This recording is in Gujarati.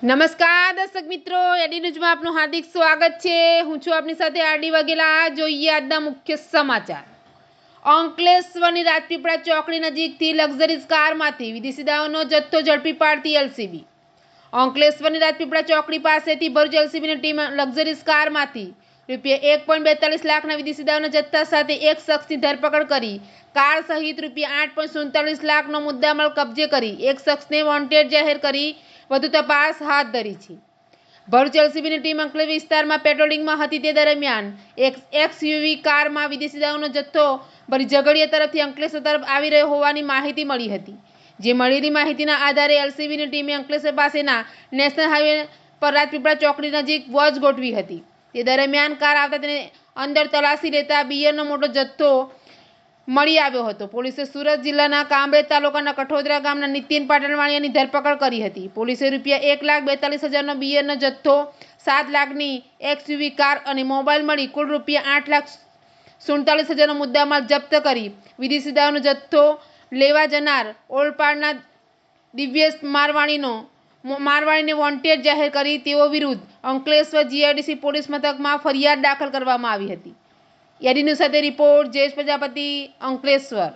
નમસ્કાર દર્શક મિત્રો, એડી ન્યૂઝમાં આપનું હાર્દિક સ્વાગત છે। હું છું આપની સાથે આરડી વાઘેલા। જોઈએ આજના મુખ્ય સમાચાર। અંકલેશ્વરની રાજપીપળા ચોકડી નજીકથી લક્ઝરીઝ કારમાંથી વિદેશી દારૂનો જથ્થો ઝડપી પાડતી એલસીબી। અંકલેશ્વરની રાજપીપળા ચોકડી પાસેથી ભરૂચ એલસીબીની ટીમ લક્ઝરીઝ કારમાંથી ₹1.42 લાખના વિદેશી દારૂના જથ્થા સાથે એક શખ્સની ધરપકડ કરી કાર સહિત ₹8.47 લાખનો મુદ્દામાલ કબજે કરી એક શખ્સને વોન્ટેડ જાહેર કરી વધુ તપાસ હાથ ધરી છે। ભરૂચ એલસીબીની ટીમ અંકલેશ્વર વિસ્તારમાં પેટ્રોલિંગમાં હતી તે દરમિયાન એક એક્સયુવી કારમાં વિદેશી દારૂનો જથ્થો ભરી ઝઘડિયા તરફથી અંકલેશ્વર તરફ આવી રહ્યો હોવાની માહિતી મળી હતી। જે મળેલી માહિતીના આધારે એલસીબીની ટીમે અંકલેશ્વર પાસેના નેશનલ હાઈવે પર રાજપીપળા ચોકડી નજીક વોચ ગોઠવી હતી। તે દરમિયાન કાર આવતા તેને અંદર તલાશી લેતા બિયરનો મોટો જથ્થો મળી આવ્યો હતો। પોલીસે સુરત જિલ્લાના કામરેજ તાલુકાના કઠોદરા ગામના નીતિન પાટણવાણીયાની ધરપકડ કરી હતી। પોલીસે ₹1,42,000નો બિયરનો જથ્થો, 7 લાખની એક્સયુવી કાર અને મોબાઈલ મળી કુલ ₹8,47,000નો મુદ્દામાલ જપ્ત કરી વિદેશી દારૂનો જથ્થો લેવા જનાર ઓલપાડના દિવ્યેશ મારવાણીને વોન્ટેડ જાહેર કરી તેઓ વિરુદ્ધ અંકલેશ્વર જીઆઈડીસી પોલીસ મથકમાં ફરિયાદ દાખલ કરવામાં આવી હતી। એડી ન્યૂઝ સાથે રિપોર્ટ જયેશ પ્રજાપતિ, અંકલેશ્વર।